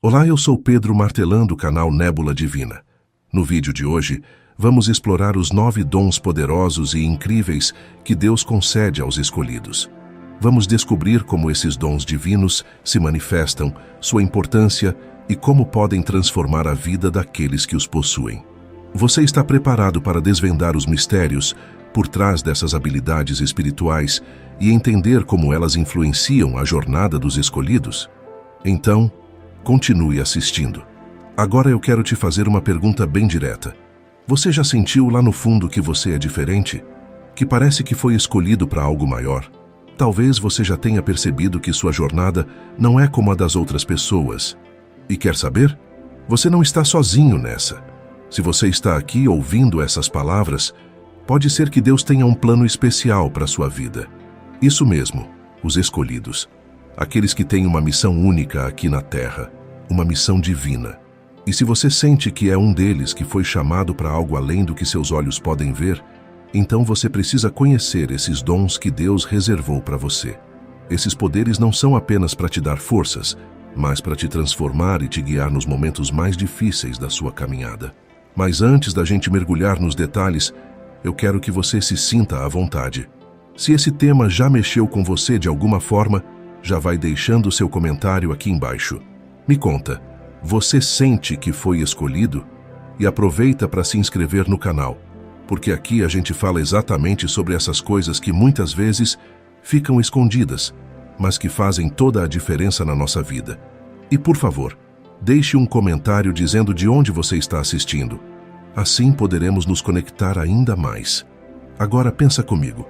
Olá, eu sou Pedro Martelã do canal Nébula Divina. No vídeo de hoje, vamos explorar os 9 dons poderosos e incríveis que Deus concede aos escolhidos. Vamos descobrir como esses dons divinos se manifestam, sua importância e como podem transformar a vida daqueles que os possuem. Você está preparado para desvendar os mistérios por trás dessas habilidades espirituais e entender como elas influenciam a jornada dos escolhidos? Então, continue assistindo. Agora eu quero te fazer uma pergunta bem direta. Você já sentiu lá no fundo que você é diferente? Que parece que foi escolhido para algo maior? Talvez você já tenha percebido que sua jornada não é como a das outras pessoas. E quer saber? Você não está sozinho nessa. Se você está aqui ouvindo essas palavras, pode ser que Deus tenha um plano especial para a sua vida. Isso mesmo, os escolhidos. Aqueles que têm uma missão única aqui na Terra, uma missão divina. E se você sente que é um deles que foi chamado para algo além do que seus olhos podem ver, então você precisa conhecer esses dons que Deus reservou para você. Esses poderes não são apenas para te dar forças, mas para te transformar e te guiar nos momentos mais difíceis da sua caminhada. Mas antes da gente mergulhar nos detalhes, eu quero que você se sinta à vontade. Se esse tema já mexeu com você de alguma forma, já vai deixando seu comentário aqui embaixo. Me conta, você sente que foi escolhido? E aproveita para se inscrever no canal, porque aqui a gente fala exatamente sobre essas coisas que muitas vezes ficam escondidas, mas que fazem toda a diferença na nossa vida. E por favor, deixe um comentário dizendo de onde você está assistindo. Assim poderemos nos conectar ainda mais. Agora pensa comigo.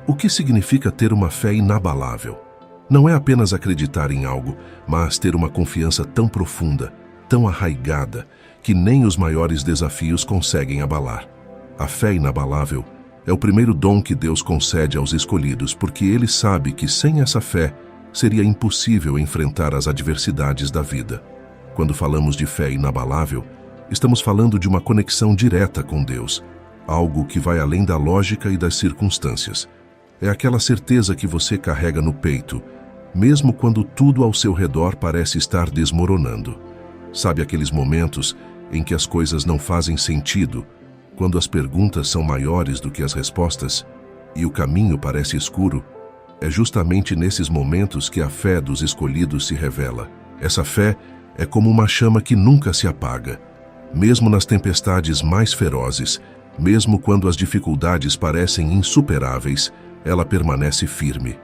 O que significa ter uma fé inabalável? Não é apenas acreditar em algo, mas ter uma confiança tão profunda, tão arraigada, que nem os maiores desafios conseguem abalar. A fé inabalável é o primeiro dom que Deus concede aos escolhidos, porque Ele sabe que sem essa fé seria impossível enfrentar as adversidades da vida. Quando falamos de fé inabalável, estamos falando de uma conexão direta com Deus, algo que vai além da lógica e das circunstâncias. É aquela certeza que você carrega no peito, mesmo quando tudo ao seu redor parece estar desmoronando. Sabe aqueles momentos em que as coisas não fazem sentido, quando as perguntas são maiores do que as respostas e o caminho parece escuro? É justamente nesses momentos que a fé dos escolhidos se revela. Essa fé é como uma chama que nunca se apaga. Mesmo nas tempestades mais ferozes, mesmo quando as dificuldades parecem insuperáveis, ela permanece firme.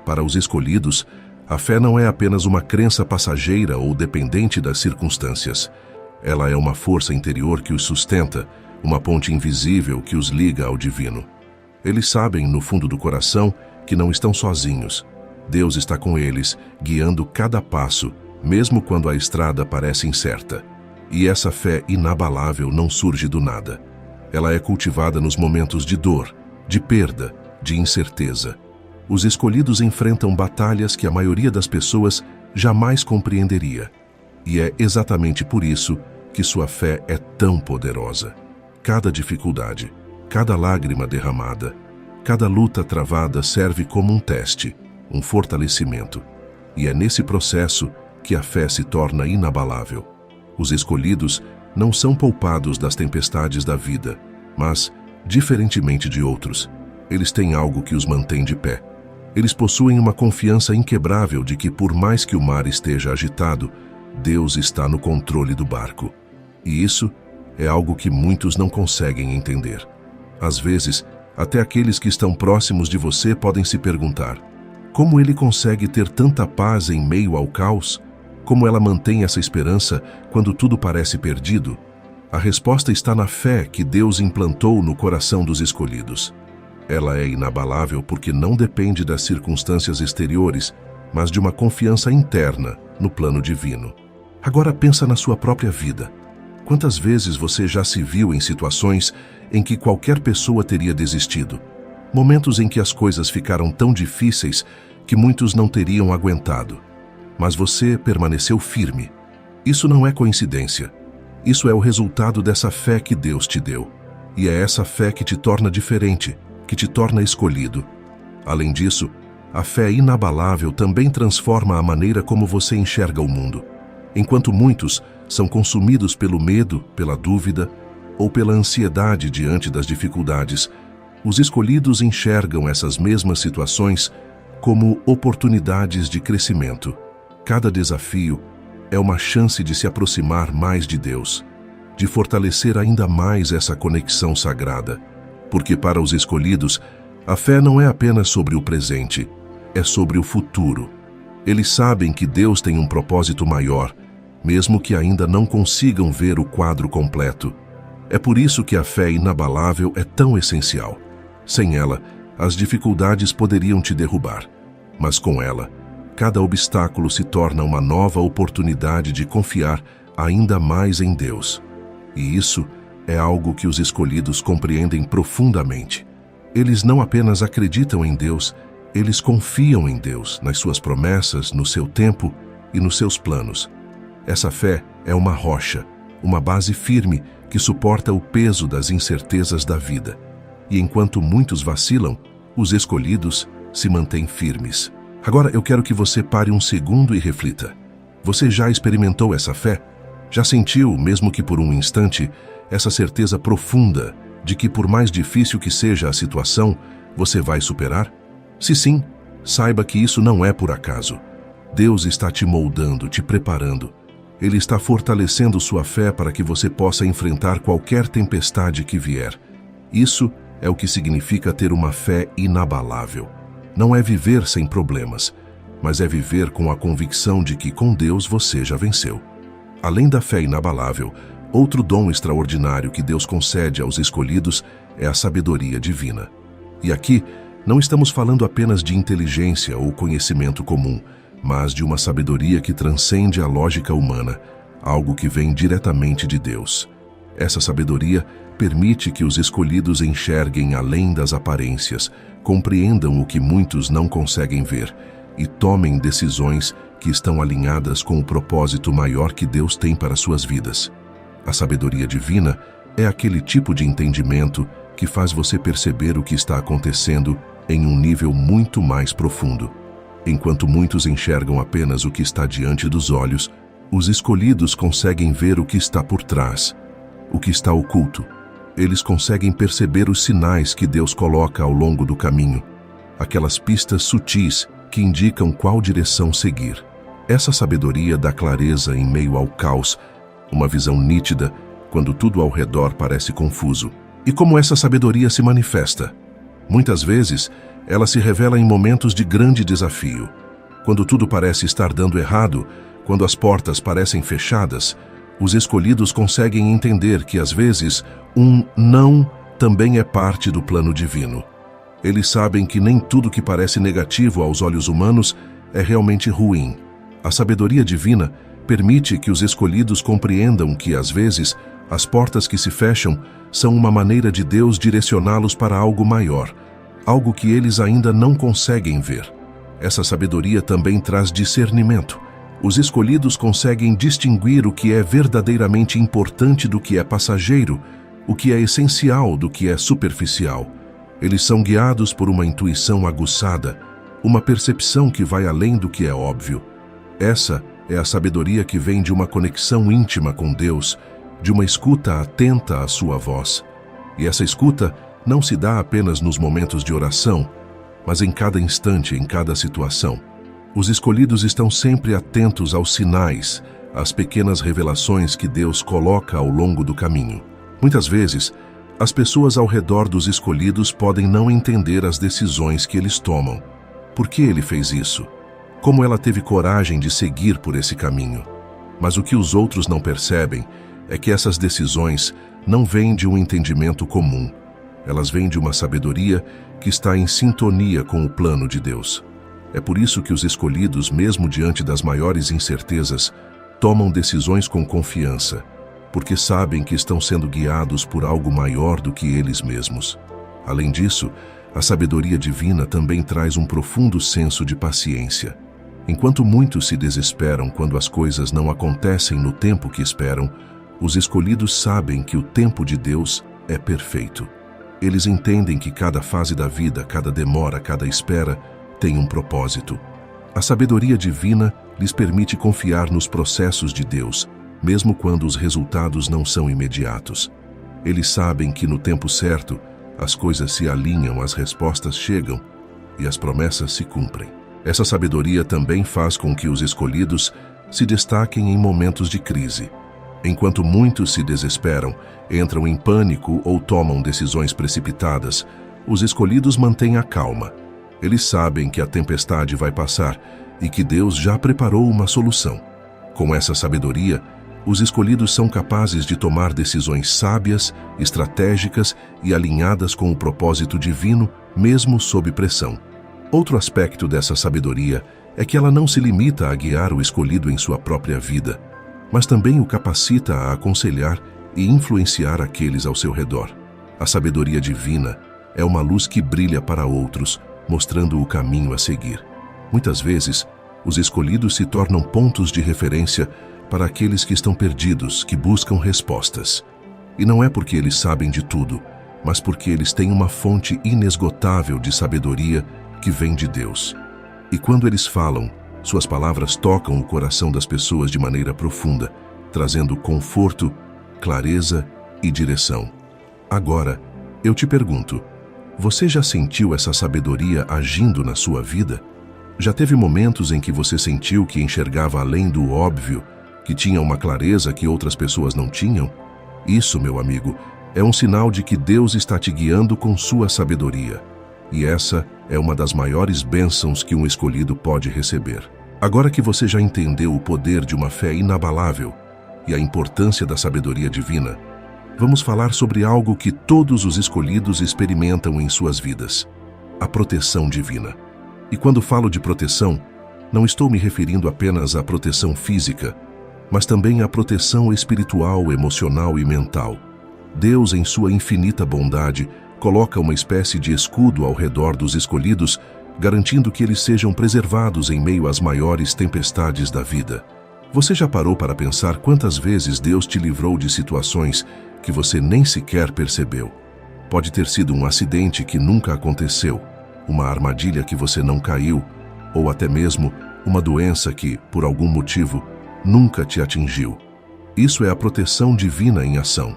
Para os escolhidos, a fé não é apenas uma crença passageira ou dependente das circunstâncias. Ela é uma força interior que os sustenta, uma ponte invisível que os liga ao divino. Eles sabem, no fundo do coração, que não estão sozinhos. Deus está com eles, guiando cada passo, mesmo quando a estrada parece incerta. E essa fé inabalável não surge do nada. Ela é cultivada nos momentos de dor, de perda, de incerteza. Os escolhidos enfrentam batalhas que a maioria das pessoas jamais compreenderia. E é exatamente por isso que sua fé é tão poderosa. Cada dificuldade, cada lágrima derramada, cada luta travada serve como um teste, um fortalecimento. E é nesse processo que a fé se torna inabalável. Os escolhidos não são poupados das tempestades da vida, mas, diferentemente de outros, eles têm algo que os mantém de pé. Eles possuem uma confiança inquebrável de que, por mais que o mar esteja agitado, Deus está no controle do barco. E isso é algo que muitos não conseguem entender. Às vezes, até aqueles que estão próximos de você podem se perguntar: como ele consegue ter tanta paz em meio ao caos? Como ela mantém essa esperança quando tudo parece perdido? A resposta está na fé que Deus implantou no coração dos escolhidos. Ela é inabalável porque não depende das circunstâncias exteriores, mas de uma confiança interna no plano divino. Agora pensa na sua própria vida. Quantas vezes você já se viu em situações em que qualquer pessoa teria desistido? Momentos em que as coisas ficaram tão difíceis que muitos não teriam aguentado. Mas você permaneceu firme. Isso não é coincidência. Isso é o resultado dessa fé que Deus te deu. E é essa fé que te torna diferente, que te torna escolhido. Além disso, a fé inabalável também transforma a maneira como você enxerga o mundo. Enquanto muitos são consumidos pelo medo, pela dúvida ou pela ansiedade diante das dificuldades, os escolhidos enxergam essas mesmas situações como oportunidades de crescimento. Cada desafio é uma chance de se aproximar mais de Deus, de fortalecer ainda mais essa conexão sagrada. Porque para os escolhidos, a fé não é apenas sobre o presente, é sobre o futuro. Eles sabem que Deus tem um propósito maior, mesmo que ainda não consigam ver o quadro completo. É por isso que a fé inabalável é tão essencial. Sem ela, as dificuldades poderiam te derrubar, mas com ela, cada obstáculo se torna uma nova oportunidade de confiar ainda mais em Deus. E isso é algo que os escolhidos compreendem profundamente. Eles não apenas acreditam em Deus, eles confiam em Deus, nas suas promessas, no seu tempo e nos seus planos. Essa fé é uma rocha, uma base firme que suporta o peso das incertezas da vida. E enquanto muitos vacilam, os escolhidos se mantêm firmes. Agora eu quero que você pare um segundo e reflita. Você já experimentou essa fé? Já sentiu, mesmo que por um instante, essa certeza profunda de que por mais difícil que seja a situação, você vai superar? Se sim, saiba que isso não é por acaso. Deus está te moldando, te preparando. Ele está fortalecendo sua fé para que você possa enfrentar qualquer tempestade que vier. Isso é o que significa ter uma fé inabalável. Não é viver sem problemas, mas é viver com a convicção de que com Deus você já venceu. Além da fé inabalável, outro dom extraordinário que Deus concede aos escolhidos é a sabedoria divina. E aqui, não estamos falando apenas de inteligência ou conhecimento comum, mas de uma sabedoria que transcende a lógica humana, algo que vem diretamente de Deus. Essa sabedoria permite que os escolhidos enxerguem além das aparências, compreendam o que muitos não conseguem ver e tomem decisões que estão alinhadas com o propósito maior que Deus tem para suas vidas. A sabedoria divina é aquele tipo de entendimento que faz você perceber o que está acontecendo em um nível muito mais profundo. Enquanto muitos enxergam apenas o que está diante dos olhos, os escolhidos conseguem ver o que está por trás, o que está oculto. Eles conseguem perceber os sinais que Deus coloca ao longo do caminho, aquelas pistas sutis que indicam qual direção seguir. Essa sabedoria dá clareza em meio ao caos, uma visão nítida quando tudo ao redor parece confuso. E como essa sabedoria se manifesta? Muitas vezes, ela se revela em momentos de grande desafio. Quando tudo parece estar dando errado, quando as portas parecem fechadas, os escolhidos conseguem entender que, às vezes, um não também é parte do plano divino. Eles sabem que nem tudo que parece negativo aos olhos humanos é realmente ruim. A sabedoria divina permite que os escolhidos compreendam que, às vezes, as portas que se fecham são uma maneira de Deus direcioná-los para algo maior, algo que eles ainda não conseguem ver. Essa sabedoria também traz discernimento. Os escolhidos conseguem distinguir o que é verdadeiramente importante do que é passageiro, o que é essencial do que é superficial. Eles são guiados por uma intuição aguçada, uma percepção que vai além do que é óbvio. Essa é a sabedoria que vem de uma conexão íntima com Deus, de uma escuta atenta à sua voz. E essa escuta não se dá apenas nos momentos de oração, mas em cada instante, em cada situação. Os escolhidos estão sempre atentos aos sinais, às pequenas revelações que Deus coloca ao longo do caminho. Muitas vezes, as pessoas ao redor dos escolhidos podem não entender as decisões que eles tomam. Por que ele fez isso? Como ela teve coragem de seguir por esse caminho? Mas o que os outros não percebem é que essas decisões não vêm de um entendimento comum. Elas vêm de uma sabedoria que está em sintonia com o plano de Deus. É por isso que os escolhidos, mesmo diante das maiores incertezas, tomam decisões com confiança, porque sabem que estão sendo guiados por algo maior do que eles mesmos. Além disso, a sabedoria divina também traz um profundo senso de paciência. Enquanto muitos se desesperam quando as coisas não acontecem no tempo que esperam, os escolhidos sabem que o tempo de Deus é perfeito. Eles entendem que cada fase da vida, cada demora, cada espera, tem um propósito. A sabedoria divina lhes permite confiar nos processos de Deus, mesmo quando os resultados não são imediatos. Eles sabem que no tempo certo, as coisas se alinham, as respostas chegam e as promessas se cumprem. Essa sabedoria também faz com que os escolhidos se destaquem em momentos de crise. Enquanto muitos se desesperam, entram em pânico ou tomam decisões precipitadas, os escolhidos mantêm a calma. Eles sabem que a tempestade vai passar e que Deus já preparou uma solução. Com essa sabedoria, os escolhidos são capazes de tomar decisões sábias, estratégicas e alinhadas com o propósito divino, mesmo sob pressão. Outro aspecto dessa sabedoria é que ela não se limita a guiar o escolhido em sua própria vida, mas também o capacita a aconselhar e influenciar aqueles ao seu redor. A sabedoria divina é uma luz que brilha para outros, mostrando o caminho a seguir. Muitas vezes, os escolhidos se tornam pontos de referência para aqueles que estão perdidos, que buscam respostas. E não é porque eles sabem de tudo, mas porque eles têm uma fonte inesgotável de sabedoria que vem de Deus. E quando eles falam, suas palavras tocam o coração das pessoas de maneira profunda, trazendo conforto, clareza e direção. Agora, eu te pergunto, você já sentiu essa sabedoria agindo na sua vida? Já teve momentos em que você sentiu que enxergava além do óbvio, que tinha uma clareza que outras pessoas não tinham? Isso, meu amigo, é um sinal de que Deus está te guiando com sua sabedoria. E essa é uma das maiores bênçãos que um escolhido pode receber. Agora que você já entendeu o poder de uma fé inabalável e a importância da sabedoria divina, vamos falar sobre algo que todos os escolhidos experimentam em suas vidas: a proteção divina. E quando falo de proteção, não estou me referindo apenas à proteção física, mas também à proteção espiritual, emocional e mental. Deus, em sua infinita bondade, coloca uma espécie de escudo ao redor dos escolhidos, garantindo que eles sejam preservados em meio às maiores tempestades da vida. Você já parou para pensar quantas vezes Deus te livrou de situações que você nem sequer percebeu? Pode ter sido um acidente que nunca aconteceu, uma armadilha que você não caiu, ou até mesmo uma doença que, por algum motivo, nunca te atingiu. Isso é a proteção divina em ação.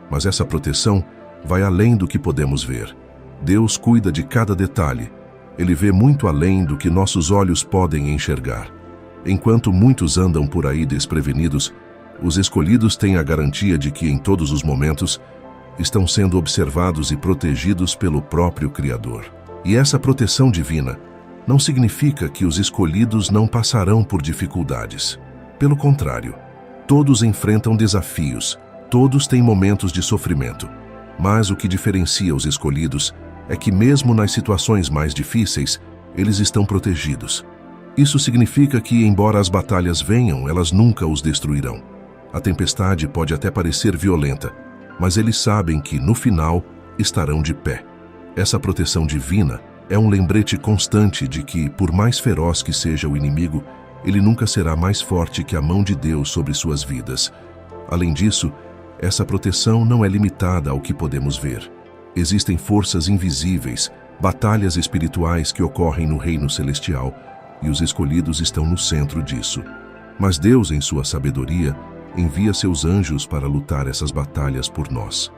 Mas essa proteção vai além do que podemos ver. Deus cuida de cada detalhe. Ele vê muito além do que nossos olhos podem enxergar. Enquanto muitos andam por aí desprevenidos, os escolhidos têm a garantia de que, em todos os momentos, estão sendo observados e protegidos pelo próprio Criador. E essa proteção divina não significa que os escolhidos não passarão por dificuldades. Pelo contrário, todos enfrentam desafios, todos têm momentos de sofrimento. Mas o que diferencia os escolhidos é que, mesmo nas situações mais difíceis, eles estão protegidos. Isso significa que, embora as batalhas venham, elas nunca os destruirão. A tempestade pode até parecer violenta, mas eles sabem que, no final, estarão de pé. Essa proteção divina é um lembrete constante de que, por mais feroz que seja o inimigo, ele nunca será mais forte que a mão de Deus sobre suas vidas. Além disso, essa proteção não é limitada ao que podemos ver. Existem forças invisíveis, batalhas espirituais que ocorrem no reino celestial, e os escolhidos estão no centro disso. Mas Deus, em sua sabedoria, envia seus anjos para lutar essas batalhas por nós.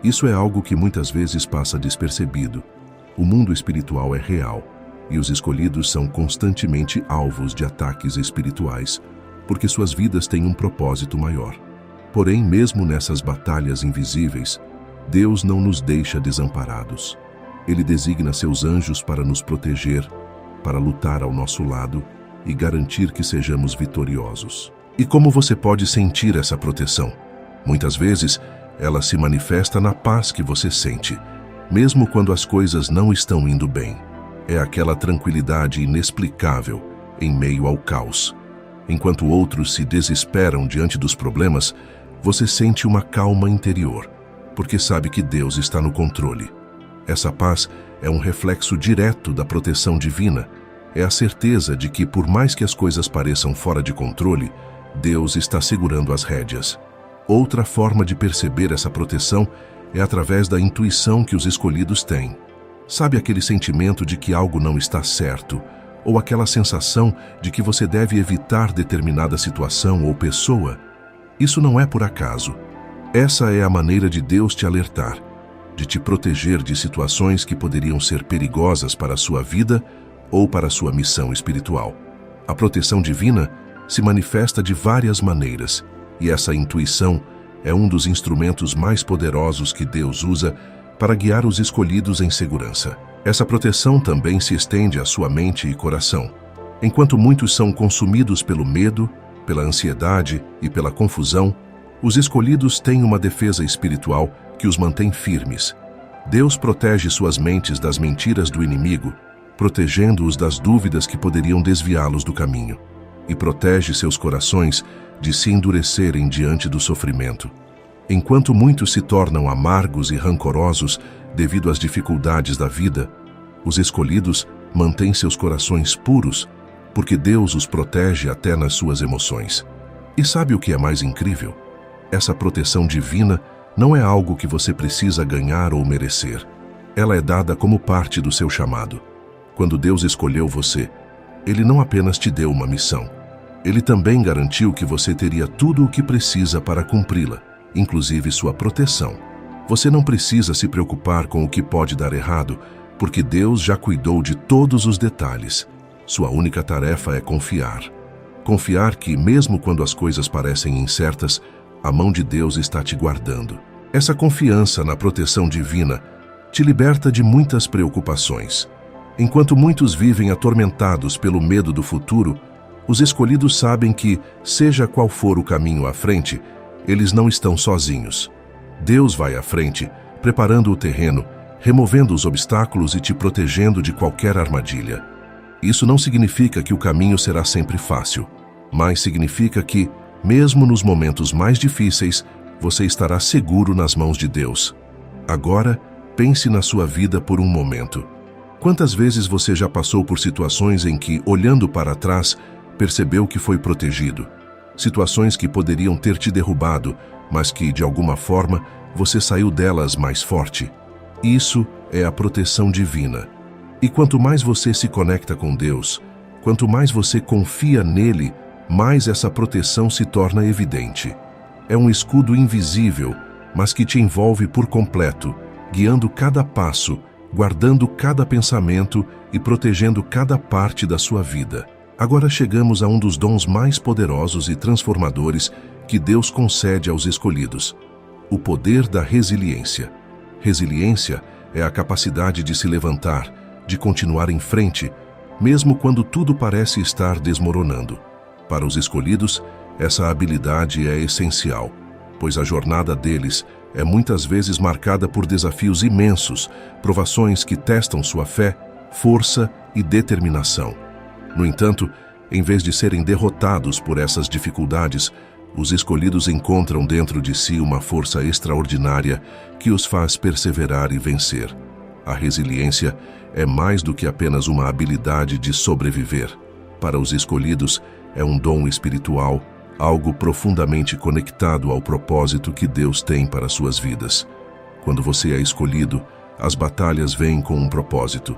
Isso é algo que muitas vezes passa despercebido. O mundo espiritual é real, e os escolhidos são constantemente alvos de ataques espirituais, porque suas vidas têm um propósito maior. Porém, mesmo nessas batalhas invisíveis, Deus não nos deixa desamparados. Ele designa seus anjos para nos proteger, para lutar ao nosso lado e garantir que sejamos vitoriosos. E como você pode sentir essa proteção? Muitas vezes, ela se manifesta na paz que você sente, mesmo quando as coisas não estão indo bem. É aquela tranquilidade inexplicável em meio ao caos. Enquanto outros se desesperam diante dos problemas, você sente uma calma interior, porque sabe que Deus está no controle. Essa paz é um reflexo direto da proteção divina. É a certeza de que, por mais que as coisas pareçam fora de controle, Deus está segurando as rédeas. Outra forma de perceber essa proteção é através da intuição que os escolhidos têm. Sabe aquele sentimento de que algo não está certo, ou aquela sensação de que você deve evitar determinada situação ou pessoa. Isso não é por acaso. Essa é a maneira de Deus te alertar, de te proteger de situações que poderiam ser perigosas para a sua vida ou para a sua missão espiritual. A proteção divina se manifesta de várias maneiras, e essa intuição é um dos instrumentos mais poderosos que Deus usa para guiar os escolhidos em segurança. Essa proteção também se estende à sua mente e coração. Enquanto muitos são consumidos pelo medo, pela ansiedade e pela confusão, os escolhidos têm uma defesa espiritual que os mantém firmes. Deus protege suas mentes das mentiras do inimigo, protegendo-os das dúvidas que poderiam desviá-los do caminho, e protege seus corações de se endurecerem diante do sofrimento. Enquanto muitos se tornam amargos e rancorosos devido às dificuldades da vida, os escolhidos mantêm seus corações puros, porque Deus os protege até nas suas emoções. E sabe o que é mais incrível? Essa proteção divina não é algo que você precisa ganhar ou merecer. Ela é dada como parte do seu chamado. Quando Deus escolheu você, Ele não apenas te deu uma missão. Ele também garantiu que você teria tudo o que precisa para cumpri-la, inclusive sua proteção. Você não precisa se preocupar com o que pode dar errado, porque Deus já cuidou de todos os detalhes. Sua única tarefa é confiar. Confiar que, mesmo quando as coisas parecem incertas, a mão de Deus está te guardando. Essa confiança na proteção divina te liberta de muitas preocupações. Enquanto muitos vivem atormentados pelo medo do futuro, os escolhidos sabem que, seja qual for o caminho à frente, eles não estão sozinhos. Deus vai à frente, preparando o terreno, removendo os obstáculos e te protegendo de qualquer armadilha. Isso não significa que o caminho será sempre fácil, mas significa que, mesmo nos momentos mais difíceis, você estará seguro nas mãos de Deus. Agora, pense na sua vida por um momento. Quantas vezes você já passou por situações em que, olhando para trás, percebeu que foi protegido? Situações que poderiam ter te derrubado, mas que, de alguma forma, você saiu delas mais forte. Isso é a proteção divina. E quanto mais você se conecta com Deus, quanto mais você confia nele, mais essa proteção se torna evidente. É um escudo invisível, mas que te envolve por completo, guiando cada passo, guardando cada pensamento e protegendo cada parte da sua vida. Agora chegamos a um dos dons mais poderosos e transformadores que Deus concede aos escolhidos: o poder da resiliência. Resiliência é a capacidade de se levantar, de continuar em frente, mesmo quando tudo parece estar desmoronando. Para os escolhidos, essa habilidade é essencial, pois a jornada deles é muitas vezes marcada por desafios imensos, provações que testam sua fé, força e determinação. No entanto, em vez de serem derrotados por essas dificuldades, os escolhidos encontram dentro de si uma força extraordinária que os faz perseverar e vencer. A resiliência é mais do que apenas uma habilidade de sobreviver. Para os escolhidos, é um dom espiritual, algo profundamente conectado ao propósito que Deus tem para suas vidas. Quando você é escolhido, as batalhas vêm com um propósito.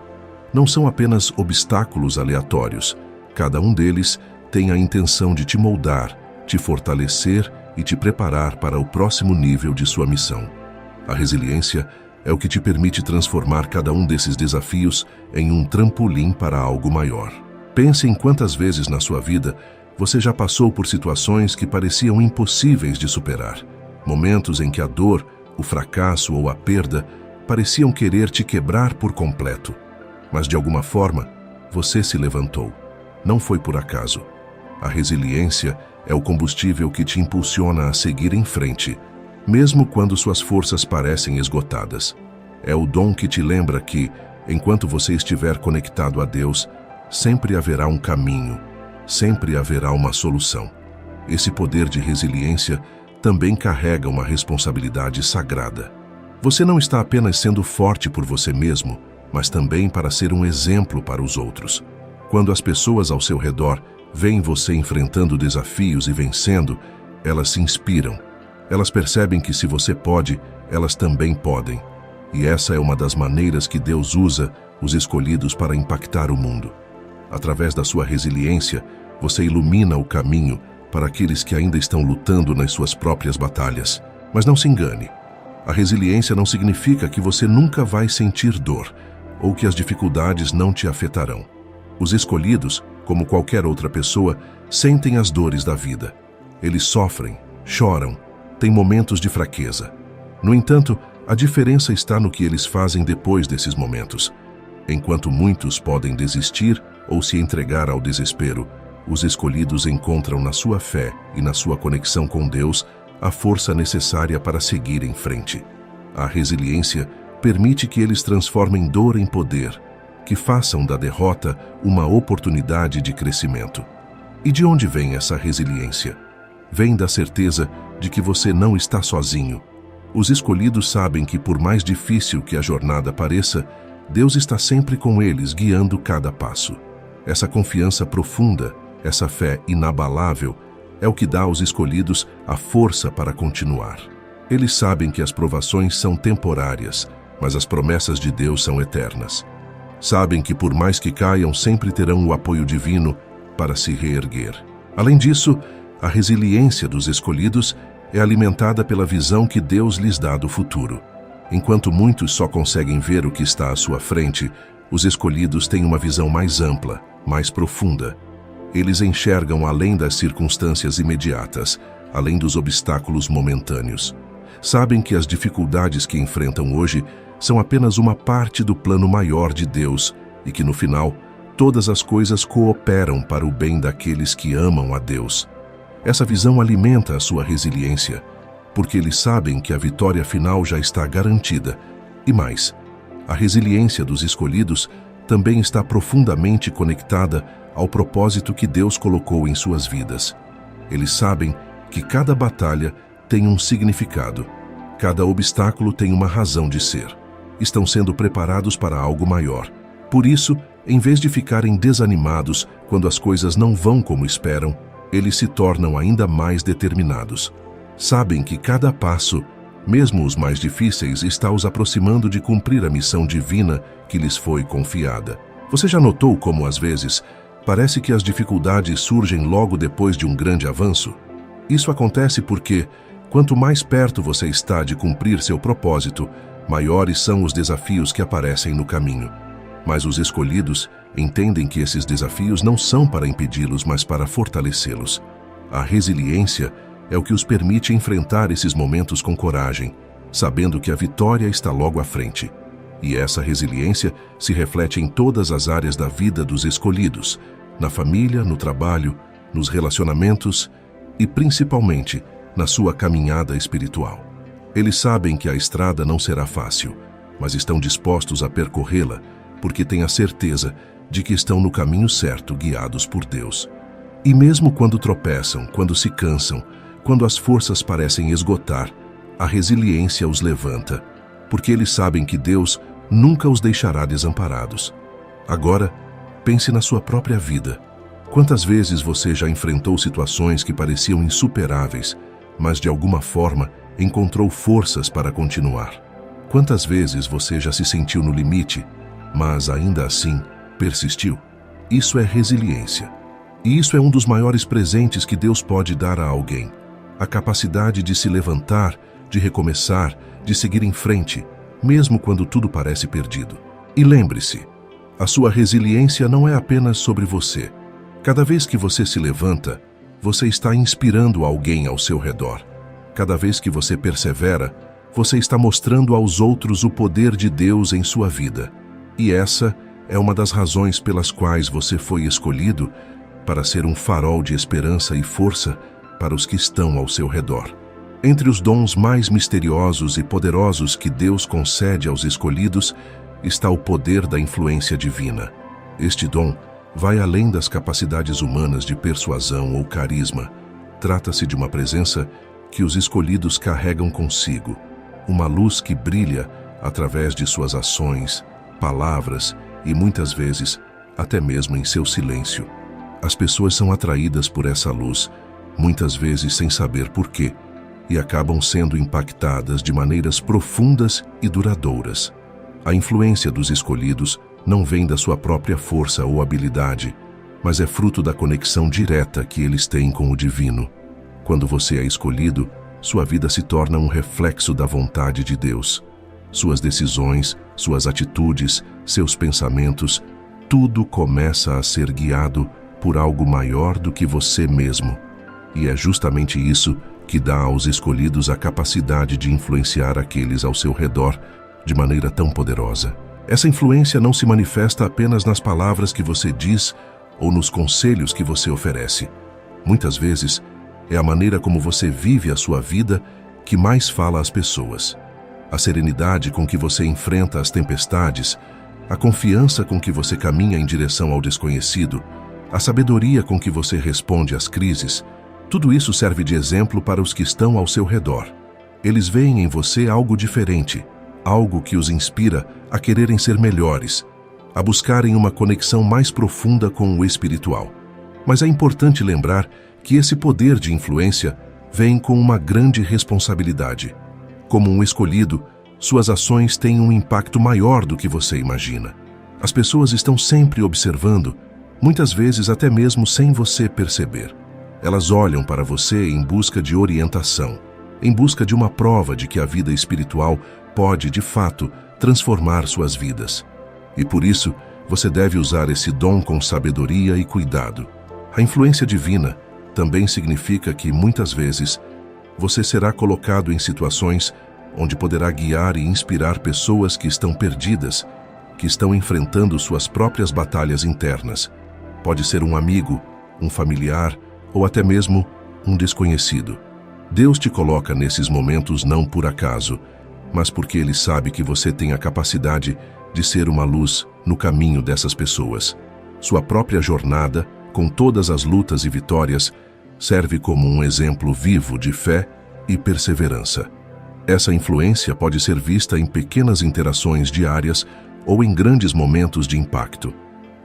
Não são apenas obstáculos aleatórios. Cada um deles tem a intenção de te moldar, te fortalecer e te preparar para o próximo nível de sua missão. A resiliência é o que te permite transformar cada um desses desafios em um trampolim para algo maior. Pense em quantas vezes na sua vida você já passou por situações que pareciam impossíveis de superar. Momentos em que a dor, o fracasso ou a perda pareciam querer te quebrar por completo. Mas de alguma forma, você se levantou. Não foi por acaso. A resiliência é o combustível que te impulsiona a seguir em frente, mesmo quando suas forças parecem esgotadas. É o dom que te lembra que, enquanto você estiver conectado a Deus, sempre haverá um caminho, sempre haverá uma solução. Esse poder de resiliência também carrega uma responsabilidade sagrada. Você não está apenas sendo forte por você mesmo, mas também para ser um exemplo para os outros. Quando as pessoas ao seu redor veem você enfrentando desafios e vencendo, elas se inspiram. Elas percebem que se você pode, elas também podem. E essa é uma das maneiras que Deus usa os escolhidos para impactar o mundo. Através da sua resiliência, você ilumina o caminho para aqueles que ainda estão lutando nas suas próprias batalhas. Mas não se engane. A resiliência não significa que você nunca vai sentir dor ou que as dificuldades não te afetarão. Os escolhidos, como qualquer outra pessoa, sentem as dores da vida. Eles sofrem, choram, têm momentos de fraqueza. No entanto, a diferença está no que eles fazem depois desses momentos. Enquanto muitos podem desistir ou se entregar ao desespero, os escolhidos encontram na sua fé e na sua conexão com Deus a força necessária para seguir em frente. A resiliência permite que eles transformem dor em poder, que façam da derrota uma oportunidade de crescimento. E de onde vem essa resiliência? Vem da certeza de que você não está sozinho. Os escolhidos sabem que, por mais difícil que a jornada pareça, Deus está sempre com eles, guiando cada passo. Essa confiança profunda, essa fé inabalável, é o que dá aos escolhidos a força para continuar. Eles sabem que as provações são temporárias, mas as promessas de Deus são eternas. Sabem que, por mais que caiam, sempre terão o apoio divino para se reerguer. Além disso, a resiliência dos escolhidos é alimentada pela visão que Deus lhes dá do futuro. Enquanto muitos só conseguem ver o que está à sua frente, os escolhidos têm uma visão mais ampla, mais profunda. Eles enxergam além das circunstâncias imediatas, além dos obstáculos momentâneos. Sabem que as dificuldades que enfrentam hoje são apenas uma parte do plano maior de Deus e que, no final, todas as coisas cooperam para o bem daqueles que amam a Deus. Essa visão alimenta a sua resiliência, porque eles sabem que a vitória final já está garantida. E mais, a resiliência dos escolhidos também está profundamente conectada ao propósito que Deus colocou em suas vidas. Eles sabem que cada batalha tem um significado, cada obstáculo tem uma razão de ser. Estão sendo preparados para algo maior. Por isso, em vez de ficarem desanimados quando as coisas não vão como esperam, eles se tornam ainda mais determinados. Sabem que cada passo, mesmo os mais difíceis, está os aproximando de cumprir a missão divina que lhes foi confiada. Você já notou como, às vezes, parece que as dificuldades surgem logo depois de um grande avanço? Isso acontece porque, quanto mais perto você está de cumprir seu propósito, maiores são os desafios que aparecem no caminho. Mas os escolhidos entendem que esses desafios não são para impedi-los, mas para fortalecê-los. A resiliência é o que os permite enfrentar esses momentos com coragem, sabendo que a vitória está logo à frente. E essa resiliência se reflete em todas as áreas da vida dos escolhidos, na família, no trabalho, nos relacionamentos e, principalmente, na sua caminhada espiritual. Eles sabem que a estrada não será fácil, mas estão dispostos a percorrê-la porque têm a certeza de que estão no caminho certo, guiados por Deus. E mesmo quando tropeçam, quando se cansam, quando as forças parecem esgotar, a resiliência os levanta, porque eles sabem que Deus nunca os deixará desamparados. Agora, pense na sua própria vida. Quantas vezes você já enfrentou situações que pareciam insuperáveis, mas de alguma forma encontrou forças para continuar? Quantas vezes você já se sentiu no limite, mas ainda assim persistiu? Isso é resiliência. E isso é um dos maiores presentes que Deus pode dar a alguém. A capacidade de se levantar, de recomeçar, de seguir em frente, mesmo quando tudo parece perdido. E lembre-se, a sua resiliência não é apenas sobre você. Cada vez que você se levanta, você está inspirando alguém ao seu redor. Cada vez que você persevera, você está mostrando aos outros o poder de Deus em sua vida. E essa é uma das razões pelas quais você foi escolhido para ser um farol de esperança e força para os que estão ao seu redor. Entre os dons mais misteriosos e poderosos que Deus concede aos escolhidos está o poder da influência divina. Este dom vai além das capacidades humanas de persuasão ou carisma. Trata-se de uma presença que os escolhidos carregam consigo, uma luz que brilha através de suas ações, palavras e, muitas vezes, até mesmo em seu silêncio. As pessoas são atraídas por essa luz, muitas vezes sem saber por quê, e acabam sendo impactadas de maneiras profundas e duradouras. A influência dos escolhidos não vem da sua própria força ou habilidade, mas é fruto da conexão direta que eles têm com o divino. Quando você é escolhido, sua vida se torna um reflexo da vontade de Deus. Suas decisões, suas atitudes, seus pensamentos, tudo começa a ser guiado por algo maior do que você mesmo. E é justamente isso que dá aos escolhidos a capacidade de influenciar aqueles ao seu redor de maneira tão poderosa. Essa influência não se manifesta apenas nas palavras que você diz ou nos conselhos que você oferece. Muitas vezes, é a maneira como você vive a sua vida que mais fala às pessoas. A serenidade com que você enfrenta as tempestades, a confiança com que você caminha em direção ao desconhecido, a sabedoria com que você responde às crises, tudo isso serve de exemplo para os que estão ao seu redor. Eles veem em você algo diferente, algo que os inspira a quererem ser melhores, a buscarem uma conexão mais profunda com o espiritual. Mas é importante lembrar que esse poder de influência vem com uma grande responsabilidade. Como um escolhido, suas ações têm um impacto maior do que você imagina. As pessoas estão sempre observando, muitas vezes até mesmo sem você perceber. Elas olham para você em busca de orientação, em busca de uma prova de que a vida espiritual pode, de fato, transformar suas vidas. E por isso, você deve usar esse dom com sabedoria e cuidado. A influência divina também significa que, muitas vezes, você será colocado em situações onde poderá guiar e inspirar pessoas que estão perdidas, que estão enfrentando suas próprias batalhas internas. Pode ser um amigo, um familiar ou até mesmo um desconhecido. Deus te coloca nesses momentos não por acaso, mas porque Ele sabe que você tem a capacidade de ser uma luz no caminho dessas pessoas. Sua própria jornada, com todas as lutas e vitórias, serve como um exemplo vivo de fé e perseverança. Essa influência pode ser vista em pequenas interações diárias ou em grandes momentos de impacto.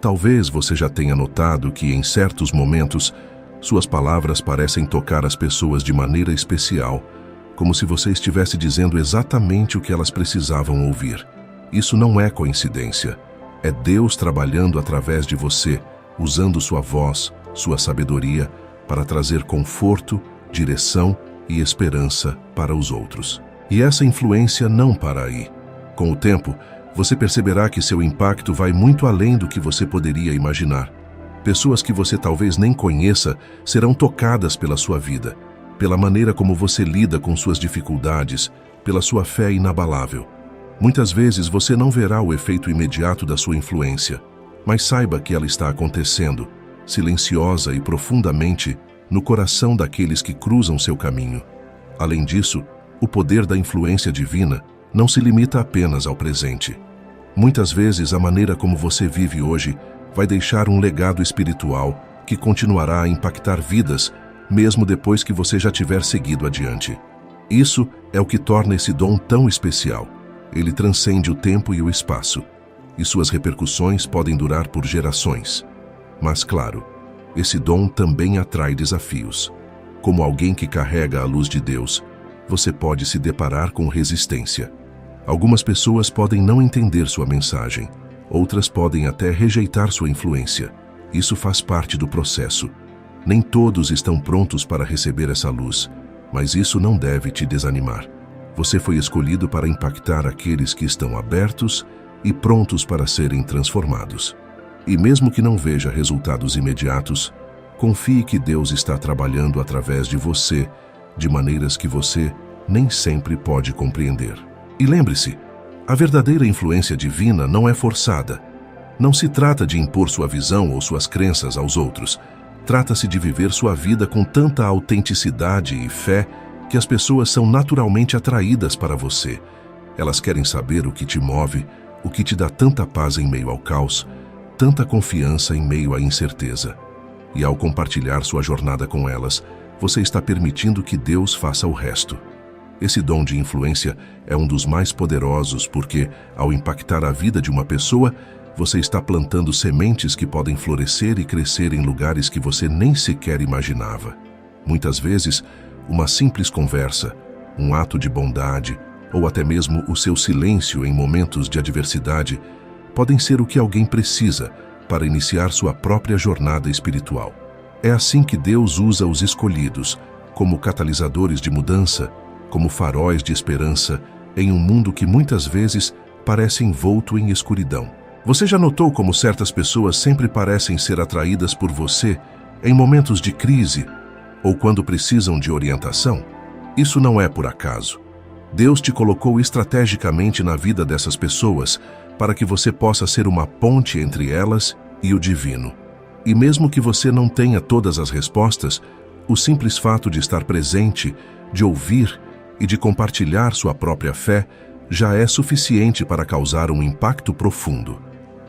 Talvez você já tenha notado que, em certos momentos, suas palavras parecem tocar as pessoas de maneira especial, como se você estivesse dizendo exatamente o que elas precisavam ouvir. Isso não é coincidência. É Deus trabalhando através de você, usando sua voz, sua sabedoria, para trazer conforto, direção e esperança para os outros. E essa influência não para aí. Com o tempo, você perceberá que seu impacto vai muito além do que você poderia imaginar. Pessoas que você talvez nem conheça serão tocadas pela sua vida, pela maneira como você lida com suas dificuldades, pela sua fé inabalável. Muitas vezes você não verá o efeito imediato da sua influência, mas saiba que ela está acontecendo, silenciosa e profundamente, no coração daqueles que cruzam seu caminho. Além disso, o poder da influência divina não se limita apenas ao presente. Muitas vezes a maneira como você vive hoje vai deixar um legado espiritual que continuará a impactar vidas, mesmo depois que você já tiver seguido adiante. Isso é o que torna esse dom tão especial. Ele transcende o tempo e o espaço, e suas repercussões podem durar por gerações. Mas, claro, esse dom também atrai desafios. Como alguém que carrega a luz de Deus, você pode se deparar com resistência. Algumas pessoas podem não entender sua mensagem, outras podem até rejeitar sua influência. Isso faz parte do processo. Nem todos estão prontos para receber essa luz, mas isso não deve te desanimar. Você foi escolhido para impactar aqueles que estão abertos e prontos para serem transformados. E mesmo que não veja resultados imediatos, confie que Deus está trabalhando através de você, de maneiras que você nem sempre pode compreender. E lembre-se, a verdadeira influência divina não é forçada. Não se trata de impor sua visão ou suas crenças aos outros. Trata-se de viver sua vida com tanta autenticidade e fé que as pessoas são naturalmente atraídas para você. Elas querem saber o que te move, o que te dá tanta paz em meio ao caos, tanta confiança em meio à incerteza. E ao compartilhar sua jornada com elas, você está permitindo que Deus faça o resto. Esse dom de influência é um dos mais poderosos porque, ao impactar a vida de uma pessoa, você está plantando sementes que podem florescer e crescer em lugares que você nem sequer imaginava. Muitas vezes, uma simples conversa, um ato de bondade ou até mesmo o seu silêncio em momentos de adversidade podem ser o que alguém precisa para iniciar sua própria jornada espiritual. É assim que Deus usa os escolhidos, como catalisadores de mudança, como faróis de esperança, em um mundo que muitas vezes parece envolto em escuridão. Você já notou como certas pessoas sempre parecem ser atraídas por você em momentos de crise ou quando precisam de orientação? Isso não é por acaso. Deus te colocou estrategicamente na vida dessas pessoas para que você possa ser uma ponte entre elas e o divino. E mesmo que você não tenha todas as respostas, o simples fato de estar presente, de ouvir e de compartilhar sua própria fé já é suficiente para causar um impacto profundo.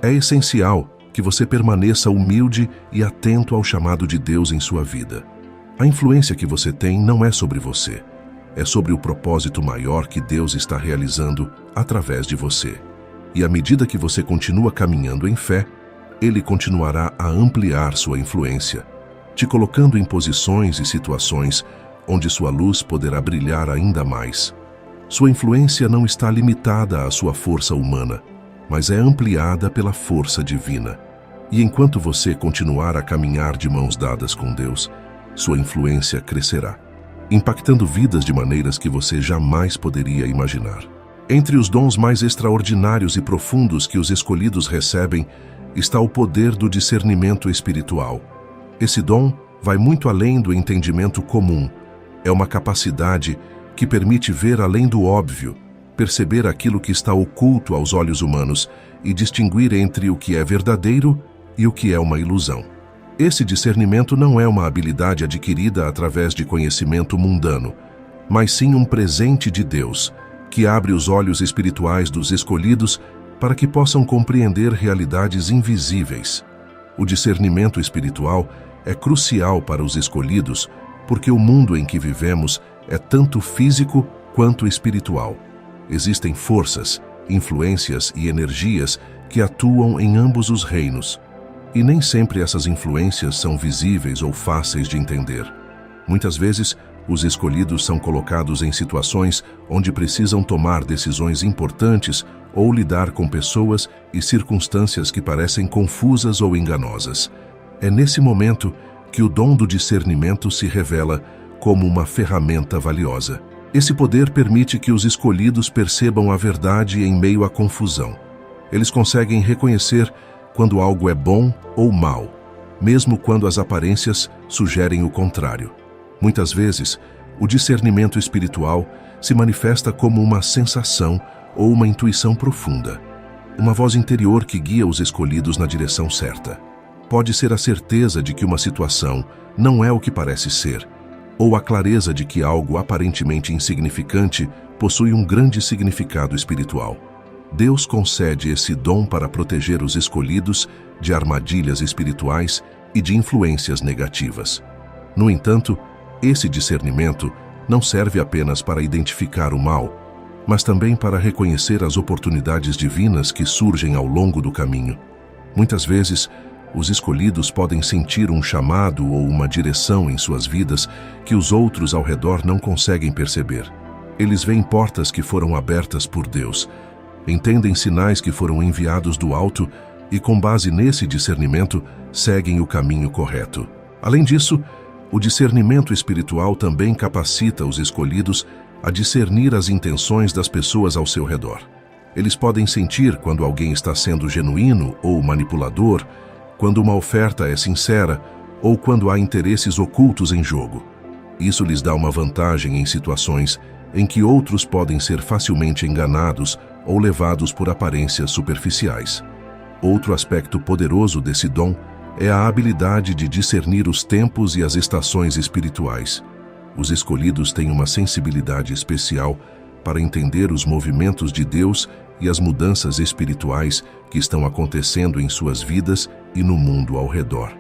É essencial que você permaneça humilde e atento ao chamado de Deus em sua vida. A influência que você tem não é sobre você, é sobre o propósito maior que Deus está realizando através de você. E à medida que você continua caminhando em fé, Ele continuará a ampliar sua influência, te colocando em posições e situações onde sua luz poderá brilhar ainda mais. Sua influência não está limitada à sua força humana, mas é ampliada pela força divina. E enquanto você continuar a caminhar de mãos dadas com Deus, sua influência crescerá, impactando vidas de maneiras que você jamais poderia imaginar. Entre os dons mais extraordinários e profundos que os escolhidos recebem está o poder do discernimento espiritual. Esse dom vai muito além do entendimento comum. É uma capacidade que permite ver além do óbvio, perceber aquilo que está oculto aos olhos humanos e distinguir entre o que é verdadeiro e o que é uma ilusão. Esse discernimento não é uma habilidade adquirida através de conhecimento mundano, mas sim um presente de Deus, que abre os olhos espirituais dos escolhidos para que possam compreender realidades invisíveis. O discernimento espiritual é crucial para os escolhidos, porque o mundo em que vivemos é tanto físico quanto espiritual. Existem forças, influências e energias que atuam em ambos os reinos. E nem sempre essas influências são visíveis ou fáceis de entender. Muitas vezes, os escolhidos são colocados em situações onde precisam tomar decisões importantes ou lidar com pessoas e circunstâncias que parecem confusas ou enganosas. É nesse momento que o dom do discernimento se revela como uma ferramenta valiosa. Esse poder permite que os escolhidos percebam a verdade em meio à confusão. Eles conseguem reconhecer quando algo é bom ou mal, mesmo quando as aparências sugerem o contrário. Muitas vezes, o discernimento espiritual se manifesta como uma sensação ou uma intuição profunda, uma voz interior que guia os escolhidos na direção certa. Pode ser a certeza de que uma situação não é o que parece ser, ou a clareza de que algo aparentemente insignificante possui um grande significado espiritual. Deus concede esse dom para proteger os escolhidos de armadilhas espirituais e de influências negativas. No entanto, esse discernimento não serve apenas para identificar o mal, mas também para reconhecer as oportunidades divinas que surgem ao longo do caminho. Muitas vezes, os escolhidos podem sentir um chamado ou uma direção em suas vidas que os outros ao redor não conseguem perceber. Eles veem portas que foram abertas por Deus, entendem sinais que foram enviados do alto e, com base nesse discernimento, seguem o caminho correto. Além disso, o discernimento espiritual também capacita os escolhidos a discernir as intenções das pessoas ao seu redor. Eles podem sentir quando alguém está sendo genuíno ou manipulador, quando uma oferta é sincera ou quando há interesses ocultos em jogo. Isso lhes dá uma vantagem em situações em que outros podem ser facilmente enganados ou levados por aparências superficiais. Outro aspecto poderoso desse dom é a habilidade de discernir os tempos e as estações espirituais. Os escolhidos têm uma sensibilidade especial para entender os movimentos de Deus e as mudanças espirituais que estão acontecendo em suas vidas e no mundo ao redor.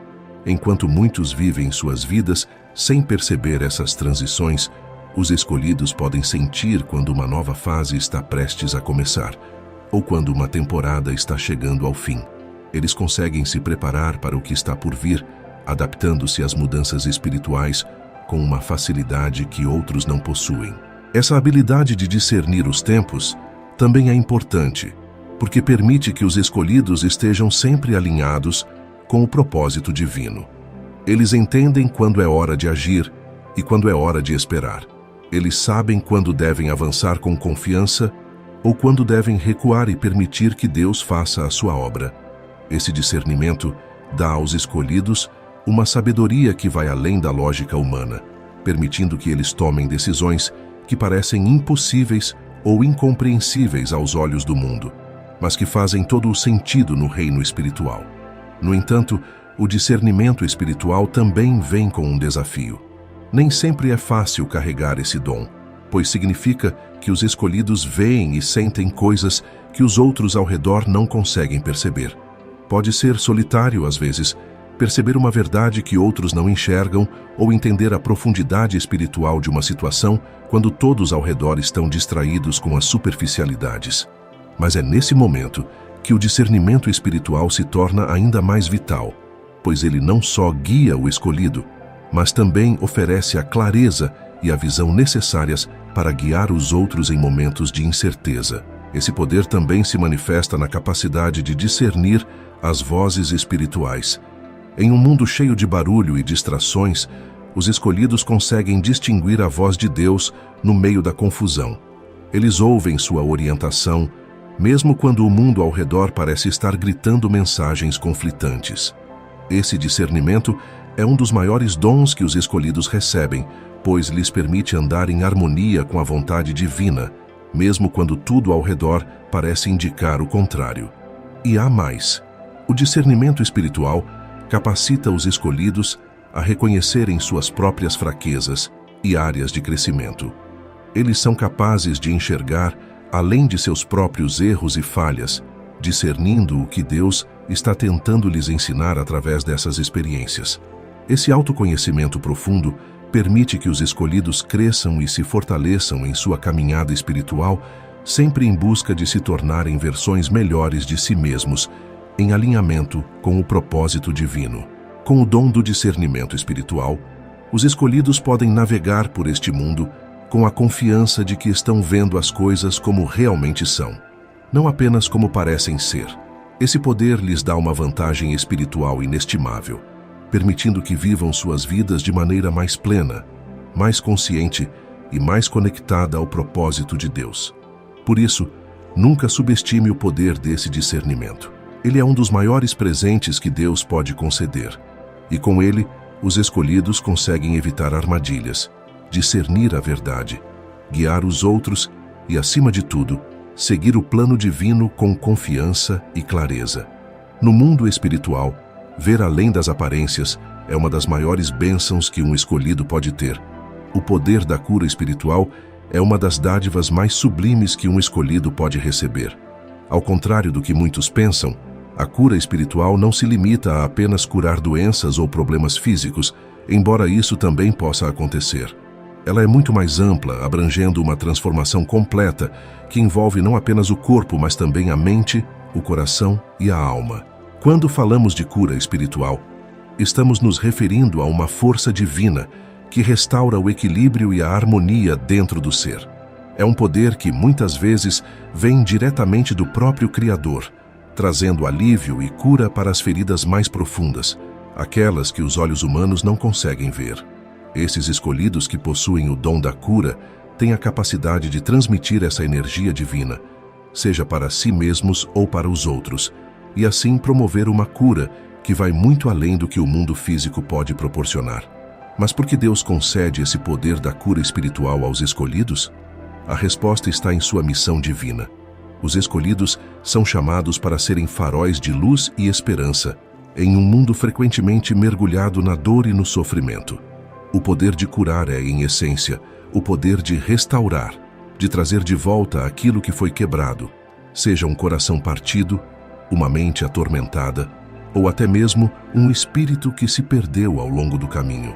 Enquanto muitos vivem suas vidas sem perceber essas transições, os escolhidos podem sentir quando uma nova fase está prestes a começar, ou quando uma temporada está chegando ao fim. Eles conseguem se preparar para o que está por vir, adaptando-se às mudanças espirituais com uma facilidade que outros não possuem. Essa habilidade de discernir os tempos também é importante, porque permite que os escolhidos estejam sempre alinhados com o propósito divino. Eles entendem quando é hora de agir e quando é hora de esperar. Eles sabem quando devem avançar com confiança ou quando devem recuar e permitir que Deus faça a sua obra. Esse discernimento dá aos escolhidos uma sabedoria que vai além da lógica humana, permitindo que eles tomem decisões que parecem impossíveis ou incompreensíveis aos olhos do mundo, mas que fazem todo o sentido no reino espiritual. No entanto, o discernimento espiritual também vem com um desafio. Nem sempre é fácil carregar esse dom, pois significa que os escolhidos veem e sentem coisas que os outros ao redor não conseguem perceber. Pode ser solitário, às vezes, perceber uma verdade que outros não enxergam ou entender a profundidade espiritual de uma situação quando todos ao redor estão distraídos com as superficialidades. Mas é nesse momento que o discernimento espiritual se torna ainda mais vital, pois ele não só guia o escolhido, mas também oferece a clareza e a visão necessárias para guiar os outros em momentos de incerteza. Esse poder também se manifesta na capacidade de discernir as vozes espirituais. Em um mundo cheio de barulho e distrações, os escolhidos conseguem distinguir a voz de Deus no meio da confusão. Eles ouvem sua orientação, mesmo quando o mundo ao redor parece estar gritando mensagens conflitantes. Esse discernimento é um dos maiores dons que os escolhidos recebem, pois lhes permite andar em harmonia com a vontade divina, mesmo quando tudo ao redor parece indicar o contrário. E há mais. O discernimento espiritual capacita os escolhidos a reconhecerem suas próprias fraquezas e áreas de crescimento. Eles são capazes de enxergar além de seus próprios erros e falhas, discernindo o que Deus está tentando lhes ensinar através dessas experiências. Esse autoconhecimento profundo permite que os escolhidos cresçam e se fortaleçam em sua caminhada espiritual, sempre em busca de se tornarem versões melhores de si mesmos, em alinhamento com o propósito divino. Com o dom do discernimento espiritual, os escolhidos podem navegar por este mundo com a confiança de que estão vendo as coisas como realmente são, não apenas como parecem ser. Esse poder lhes dá uma vantagem espiritual inestimável, permitindo que vivam suas vidas de maneira mais plena, mais consciente e mais conectada ao propósito de Deus. Por isso, nunca subestime o poder desse discernimento. Ele é um dos maiores presentes que Deus pode conceder, e com ele, os escolhidos conseguem evitar armadilhas, discernir a verdade, guiar os outros e, acima de tudo, seguir o plano divino com confiança e clareza. No mundo espiritual, ver além das aparências é uma das maiores bênçãos que um escolhido pode ter. O poder da cura espiritual é uma das dádivas mais sublimes que um escolhido pode receber. Ao contrário do que muitos pensam, a cura espiritual não se limita a apenas curar doenças ou problemas físicos, embora isso também possa acontecer. Ela é muito mais ampla, abrangendo uma transformação completa que envolve não apenas o corpo, mas também a mente, o coração e a alma. Quando falamos de cura espiritual, estamos nos referindo a uma força divina que restaura o equilíbrio e a harmonia dentro do ser. É um poder que muitas vezes vem diretamente do próprio Criador, trazendo alívio e cura para as feridas mais profundas, aquelas que os olhos humanos não conseguem ver. Esses escolhidos que possuem o dom da cura têm a capacidade de transmitir essa energia divina, seja para si mesmos ou para os outros, e assim promover uma cura que vai muito além do que o mundo físico pode proporcionar. Mas por que Deus concede esse poder da cura espiritual aos escolhidos? A resposta está em sua missão divina. Os escolhidos são chamados para serem faróis de luz e esperança, em um mundo frequentemente mergulhado na dor e no sofrimento. O poder de curar é, em essência, o poder de restaurar, de trazer de volta aquilo que foi quebrado, seja um coração partido, uma mente atormentada, ou até mesmo um espírito que se perdeu ao longo do caminho.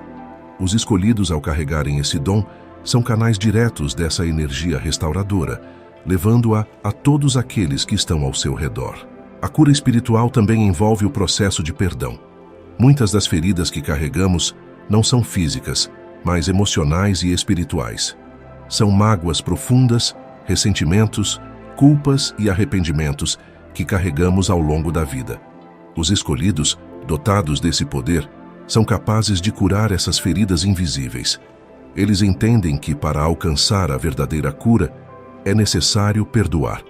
Os escolhidos, ao carregarem esse dom, são canais diretos dessa energia restauradora, levando-a a todos aqueles que estão ao seu redor. A cura espiritual também envolve o processo de perdão. Muitas das feridas que carregamos não são físicas, mas emocionais e espirituais. São mágoas profundas, ressentimentos, culpas e arrependimentos que carregamos ao longo da vida. Os escolhidos, dotados desse poder, são capazes de curar essas feridas invisíveis. Eles entendem que, para alcançar a verdadeira cura, é necessário perdoar,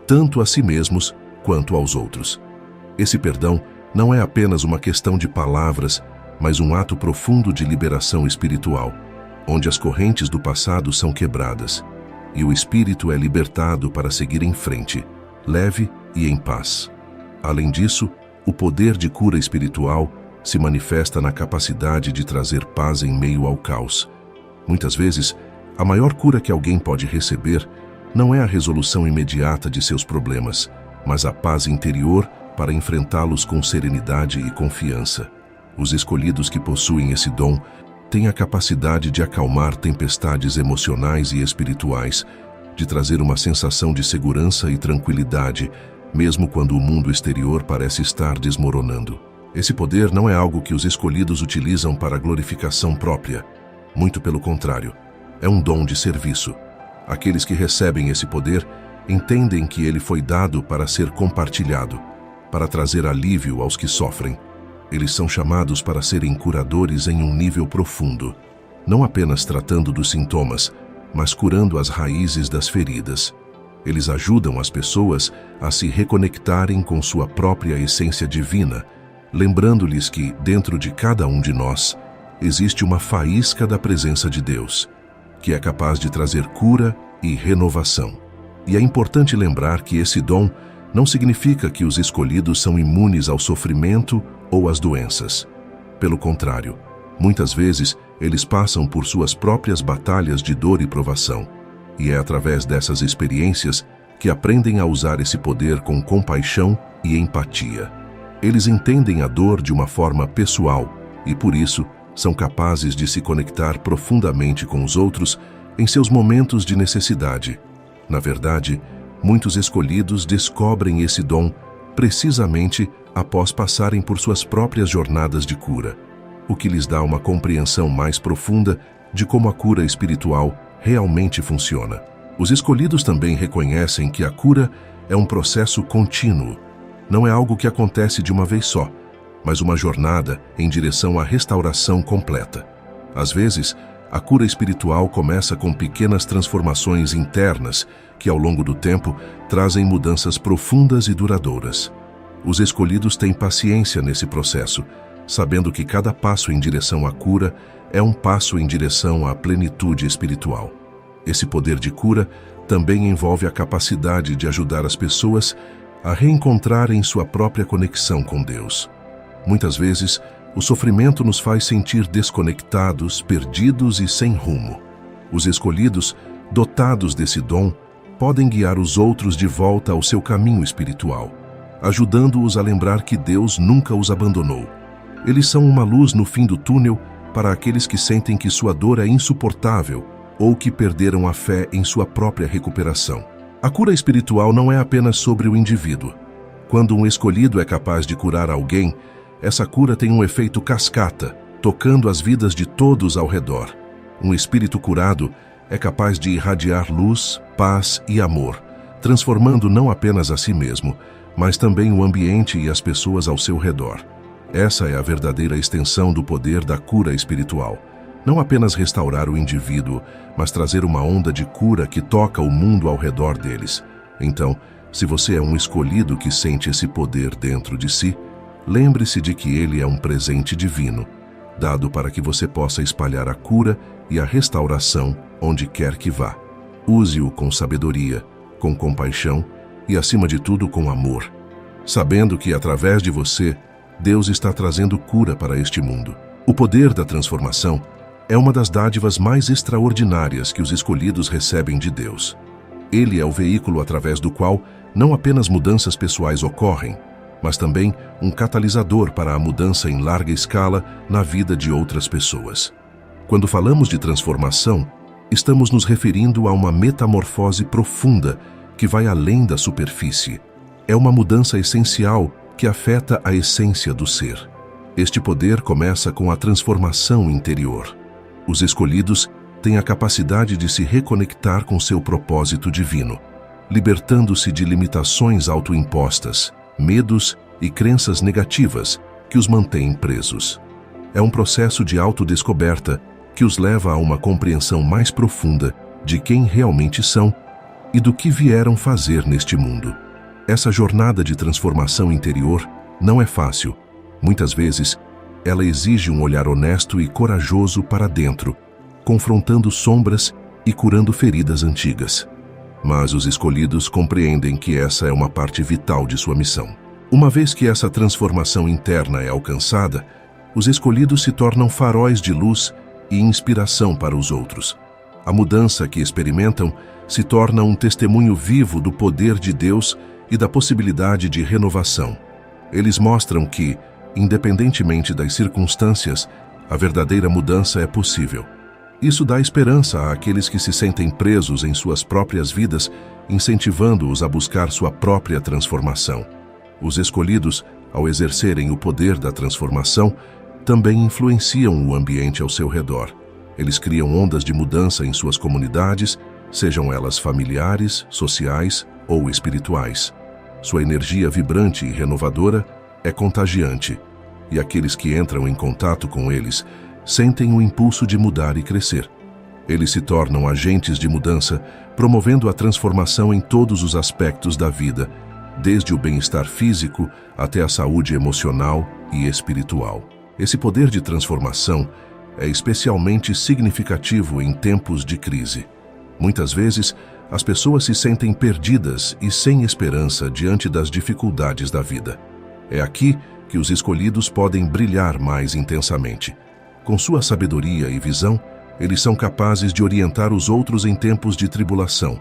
tanto a si mesmos quanto aos outros. Esse perdão não é apenas uma questão de palavras, mas um ato profundo de liberação espiritual, onde as correntes do passado são quebradas e o espírito é libertado para seguir em frente, leve e em paz. Além disso, o poder de cura espiritual se manifesta na capacidade de trazer paz em meio ao caos. Muitas vezes, a maior cura que alguém pode receber não é a resolução imediata de seus problemas, mas a paz interior para enfrentá-los com serenidade e confiança. Os escolhidos que possuem esse dom têm a capacidade de acalmar tempestades emocionais e espirituais, de trazer uma sensação de segurança e tranquilidade, mesmo quando o mundo exterior parece estar desmoronando. Esse poder não é algo que os escolhidos utilizam para glorificação própria. Muito pelo contrário, é um dom de serviço. Aqueles que recebem esse poder entendem que ele foi dado para ser compartilhado, para trazer alívio aos que sofrem. Eles são chamados para serem curadores em um nível profundo, não apenas tratando dos sintomas, mas curando as raízes das feridas. Eles ajudam as pessoas a se reconectarem com sua própria essência divina, lembrando-lhes que, dentro de cada um de nós, existe uma faísca da presença de Deus, que é capaz de trazer cura e renovação. E é importante lembrar que esse dom não significa que os escolhidos são imunes ao sofrimento ou às doenças. Pelo contrário, muitas vezes eles passam por suas próprias batalhas de dor e provação, e é através dessas experiências que aprendem a usar esse poder com compaixão e empatia. Eles entendem a dor de uma forma pessoal e, por isso, são capazes de se conectar profundamente com os outros em seus momentos de necessidade. Na verdade, muitos escolhidos descobrem esse dom precisamente após passarem por suas próprias jornadas de cura, o que lhes dá uma compreensão mais profunda de como a cura espiritual realmente funciona. Os escolhidos também reconhecem que a cura é um processo contínuo. Não é algo que acontece de uma vez só, mas uma jornada em direção à restauração completa. Às vezes, a cura espiritual começa com pequenas transformações internas que, ao longo do tempo, trazem mudanças profundas e duradouras. Os escolhidos têm paciência nesse processo, sabendo que cada passo em direção à cura é um passo em direção à plenitude espiritual. Esse poder de cura também envolve a capacidade de ajudar as pessoas a reencontrarem sua própria conexão com Deus. Muitas vezes, o sofrimento nos faz sentir desconectados, perdidos e sem rumo. Os escolhidos, dotados desse dom, podem guiar os outros de volta ao seu caminho espiritual, ajudando-os a lembrar que Deus nunca os abandonou. Eles são uma luz no fim do túnel para aqueles que sentem que sua dor é insuportável ou que perderam a fé em sua própria recuperação. A cura espiritual não é apenas sobre o indivíduo. Quando um escolhido é capaz de curar alguém, essa cura tem um efeito cascata, tocando as vidas de todos ao redor. Um espírito curado é capaz de irradiar luz, paz e amor, transformando não apenas a si mesmo, mas também o ambiente e as pessoas ao seu redor. Essa é a verdadeira extensão do poder da cura espiritual. Não apenas restaurar o indivíduo, mas trazer uma onda de cura que toca o mundo ao redor deles. Então, se você é um escolhido que sente esse poder dentro de si, lembre-se de que ele é um presente divino, dado para que você possa espalhar a cura e a restauração onde quer que vá. Use-o com sabedoria, com compaixão e, acima de tudo, com amor, sabendo que, através de você, Deus está trazendo cura para este mundo. O poder da transformação é uma das dádivas mais extraordinárias que os escolhidos recebem de Deus. Ele é o veículo através do qual não apenas mudanças pessoais ocorrem, mas também um catalisador para a mudança em larga escala na vida de outras pessoas. Quando falamos de transformação, estamos nos referindo a uma metamorfose profunda que vai além da superfície. É uma mudança essencial que afeta a essência do ser. Este poder começa com a transformação interior. Os escolhidos têm a capacidade de se reconectar com seu propósito divino. libertando-se de limitações autoimpostas, medos e crenças negativas que os mantêm presos. É um processo de autodescoberta que os leva a uma compreensão mais profunda de quem realmente são e do que vieram fazer neste mundo. Essa jornada de transformação interior não é fácil. Muitas vezes, ela exige um olhar honesto e corajoso para dentro, confrontando sombras e curando feridas antigas. Mas os escolhidos compreendem que essa é uma parte vital de sua missão. Uma vez que essa transformação interna é alcançada, os escolhidos se tornam faróis de luz e inspiração para os outros. A mudança que experimentam se torna um testemunho vivo do poder de Deus e da possibilidade de renovação. Eles mostram que, independentemente das circunstâncias, a verdadeira mudança é possível. Isso dá esperança àqueles que se sentem presos em suas próprias vidas, incentivando-os a buscar sua própria transformação. Os escolhidos, ao exercerem o poder da transformação, também influenciam o ambiente ao seu redor. Eles criam ondas de mudança em suas comunidades, sejam elas familiares, sociais ou espirituais. Sua energia vibrante e renovadora é contagiante, e aqueles que entram em contato com eles sentem o impulso de mudar e crescer. Eles se tornam agentes de mudança, promovendo a transformação em todos os aspectos da vida, desde o bem-estar físico até a saúde emocional e espiritual. Esse poder de transformação é especialmente significativo em tempos de crise. Muitas vezes, as pessoas se sentem perdidas e sem esperança diante das dificuldades da vida. É aqui que os escolhidos podem brilhar mais intensamente. Com sua sabedoria e visão, eles são capazes de orientar os outros em tempos de tribulação,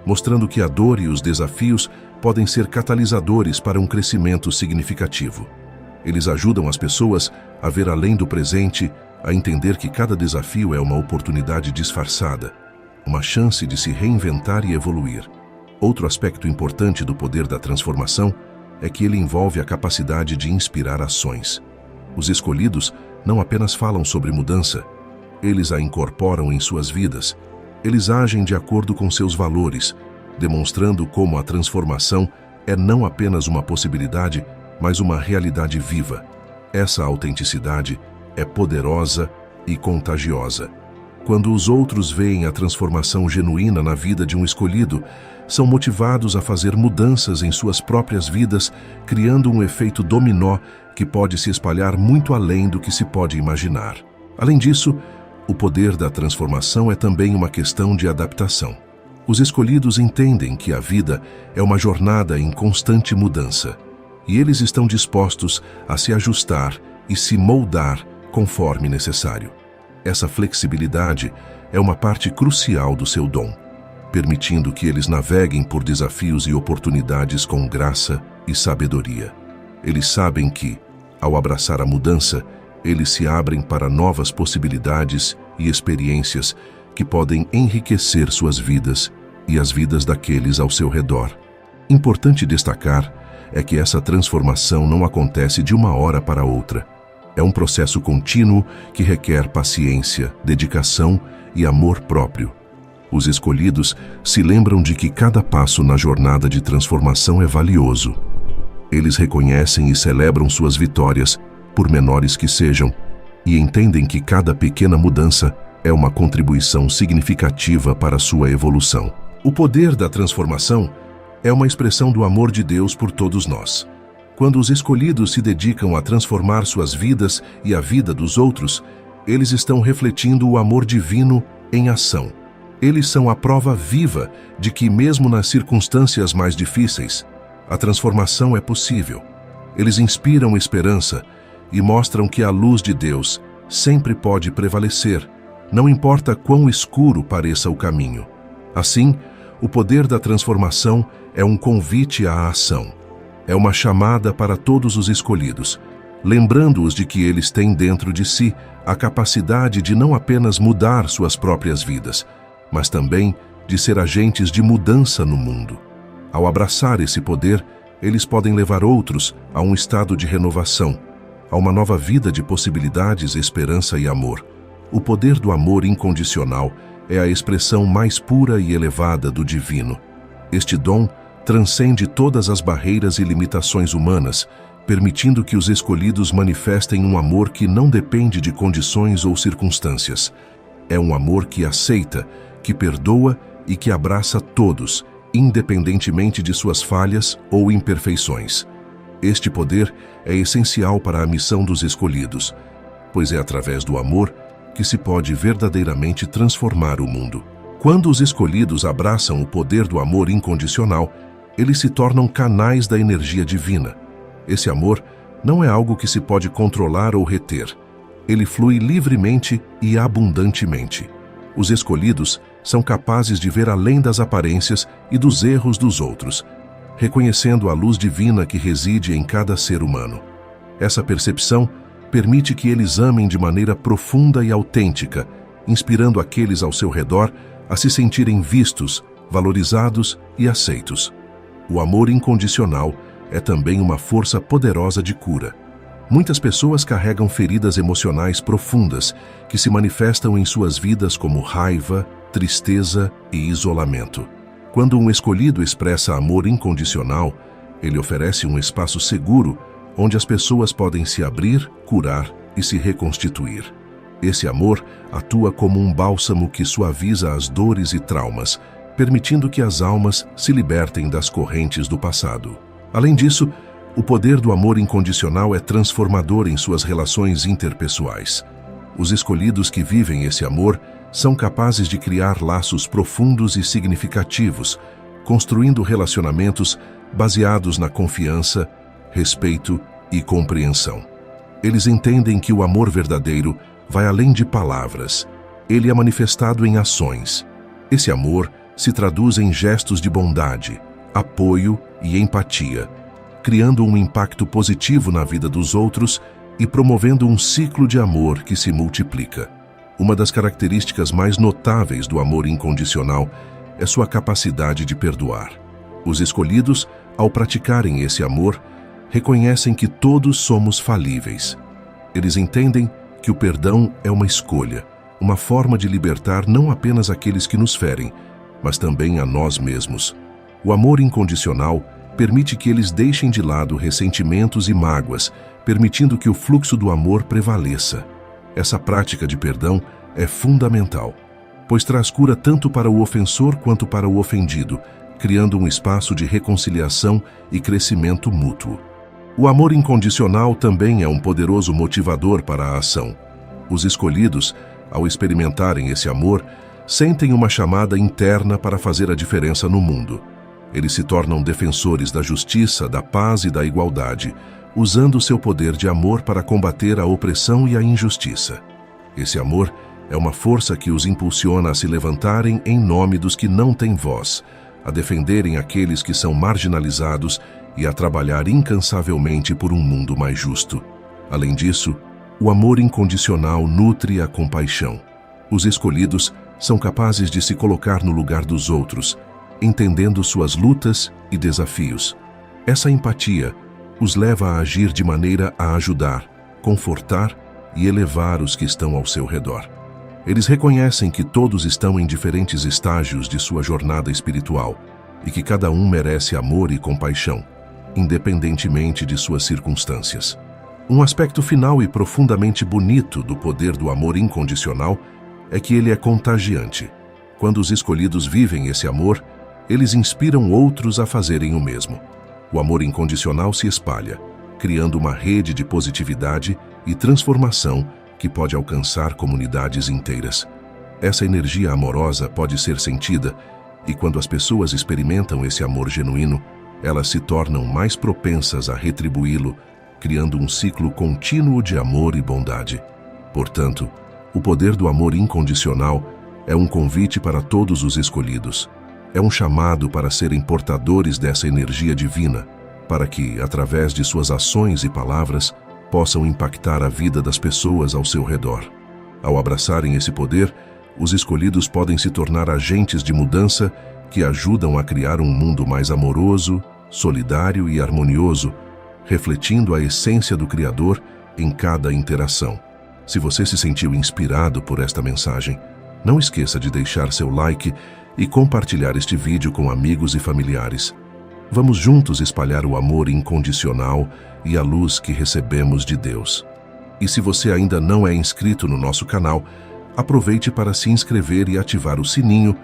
mostrando que a dor e os desafios podem ser catalisadores para um crescimento significativo. Eles ajudam as pessoas a ver além do presente, a entender que cada desafio é uma oportunidade disfarçada, uma chance de se reinventar e evoluir. Outro aspecto importante do poder da transformação é que ele envolve a capacidade de inspirar ações. Os escolhidos não apenas falam sobre mudança, eles a incorporam em suas vidas. Eles agem de acordo com seus valores, demonstrando como a transformação é não apenas uma possibilidade, mas uma realidade viva. Essa autenticidade é poderosa e contagiosa. Quando os outros veem a transformação genuína na vida de um escolhido, são motivados a fazer mudanças em suas próprias vidas, criando um efeito dominó que pode se espalhar muito além do que se pode imaginar. Além disso, o poder da transformação é também uma questão de adaptação. Os escolhidos entendem que a vida é uma jornada em constante mudança, e eles estão dispostos a se ajustar e se moldar conforme necessário. Essa flexibilidade é uma parte crucial do seu dom, permitindo que eles naveguem por desafios e oportunidades com graça e sabedoria. Eles sabem que, ao abraçar a mudança, eles se abrem para novas possibilidades e experiências que podem enriquecer suas vidas e as vidas daqueles ao seu redor. Importante destacar é que essa transformação não acontece de uma hora para outra. É um processo contínuo que requer paciência, dedicação e amor próprio. Os escolhidos se lembram de que cada passo na jornada de transformação é valioso. Eles reconhecem e celebram suas vitórias, por menores que sejam, e entendem que cada pequena mudança é uma contribuição significativa para sua evolução. O poder da transformação é uma expressão do amor de Deus por todos nós. Quando os escolhidos se dedicam a transformar suas vidas e a vida dos outros, eles estão refletindo o amor divino em ação. Eles são a prova viva de que, mesmo nas circunstâncias mais difíceis, a transformação é possível. Eles inspiram esperança e mostram que a luz de Deus sempre pode prevalecer, não importa quão escuro pareça o caminho. Assim, o poder da transformação é um convite à ação. É uma chamada para todos os escolhidos, lembrando-os de que eles têm dentro de si a capacidade de não apenas mudar suas próprias vidas, mas também de ser agentes de mudança no mundo. Ao abraçar esse poder, eles podem levar outros a um estado de renovação, a uma nova vida de possibilidades, esperança e amor. O poder do amor incondicional é a expressão mais pura e elevada do divino. Este dom transcende todas as barreiras e limitações humanas, permitindo que os escolhidos manifestem um amor que não depende de condições ou circunstâncias. É um amor que aceita, que perdoa e que abraça todos, independentemente de suas falhas ou imperfeições. Este poder é essencial para a missão dos escolhidos, pois é através do amor que se pode verdadeiramente transformar o mundo. Quando os escolhidos abraçam o poder do amor incondicional, eles se tornam canais da energia divina. Esse amor não é algo que se pode controlar ou reter. Ele flui livremente e abundantemente. Os escolhidos são capazes de ver além das aparências e dos erros dos outros, reconhecendo a luz divina que reside em cada ser humano. Essa percepção permite que eles amem de maneira profunda e autêntica, inspirando aqueles ao seu redor a se sentirem vistos, valorizados e aceitos. O amor incondicional é também uma força poderosa de cura. Muitas pessoas carregam feridas emocionais profundas que se manifestam em suas vidas como raiva, tristeza e isolamento. Quando um escolhido expressa amor incondicional, ele oferece um espaço seguro onde as pessoas podem se abrir, curar e se reconstituir. Esse amor atua como um bálsamo que suaviza as dores e traumas, permitindo que as almas se libertem das correntes do passado. Além disso, o poder do amor incondicional é transformador em suas relações interpessoais. Os escolhidos que vivem esse amor são capazes de criar laços profundos e significativos, construindo relacionamentos baseados na confiança, respeito e compreensão. Eles entendem que o amor verdadeiro vai além de palavras. Ele é manifestado em ações. Esse amor se traduz em gestos de bondade, apoio e empatia, criando um impacto positivo na vida dos outros e promovendo um ciclo de amor que se multiplica. Uma das características mais notáveis do amor incondicional é sua capacidade de perdoar. Os escolhidos, ao praticarem esse amor, reconhecem que todos somos falíveis. Eles entendem que o perdão é uma escolha, uma forma de libertar não apenas aqueles que nos ferem, mas também a nós mesmos. O amor incondicional permite que eles deixem de lado ressentimentos e mágoas, permitindo que o fluxo do amor prevaleça. Essa prática de perdão é fundamental, pois traz cura tanto para o ofensor quanto para o ofendido, criando um espaço de reconciliação e crescimento mútuo. O amor incondicional também é um poderoso motivador para a ação. Os escolhidos, ao experimentarem esse amor, sentem uma chamada interna para fazer a diferença no mundo. Eles se tornam defensores da justiça, da paz e da igualdade, usando seu poder de amor para combater a opressão e a injustiça. Esse amor é uma força que os impulsiona a se levantarem em nome dos que não têm voz, a defenderem aqueles que são marginalizados e a trabalhar incansavelmente por um mundo mais justo. Além disso, o amor incondicional nutre a compaixão. Os escolhidos são capazes de se colocar no lugar dos outros, entendendo suas lutas e desafios. Essa empatia os leva a agir de maneira a ajudar, confortar e elevar os que estão ao seu redor. Eles reconhecem que todos estão em diferentes estágios de sua jornada espiritual e que cada um merece amor e compaixão, independentemente de suas circunstâncias. Um aspecto final e profundamente bonito do poder do amor incondicional é que ele é contagiante. Quando os escolhidos vivem esse amor, eles inspiram outros a fazerem o mesmo. O amor incondicional se espalha, criando uma rede de positividade e transformação que pode alcançar comunidades inteiras. Essa energia amorosa pode ser sentida, e quando as pessoas experimentam esse amor genuíno, elas se tornam mais propensas a retribuí-lo, criando um ciclo contínuo de amor e bondade. Portanto, o poder do amor incondicional é um convite para todos os escolhidos. É um chamado para serem portadores dessa energia divina, para que, através de suas ações e palavras, possam impactar a vida das pessoas ao seu redor. Ao abraçarem esse poder, os escolhidos podem se tornar agentes de mudança que ajudam a criar um mundo mais amoroso, solidário e harmonioso, refletindo a essência do Criador em cada interação. Se você se sentiu inspirado por esta mensagem, não esqueça de deixar seu like e compartilhar este vídeo com amigos e familiares. Vamos juntos espalhar o amor incondicional e a luz que recebemos de Deus. E se você ainda não é inscrito no nosso canal, aproveite para se inscrever e ativar o sininho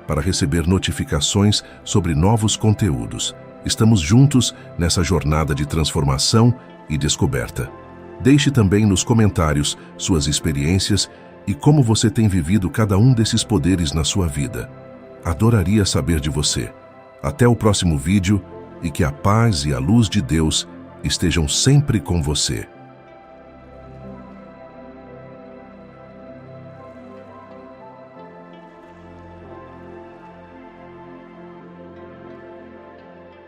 para receber notificações sobre novos conteúdos. Estamos juntos nessa jornada de transformação e descoberta. Deixe também nos comentários suas experiências e como você tem vivido cada um desses poderes na sua vida. Adoraria saber de você. Até o próximo vídeo e que a paz e a luz de Deus estejam sempre com você.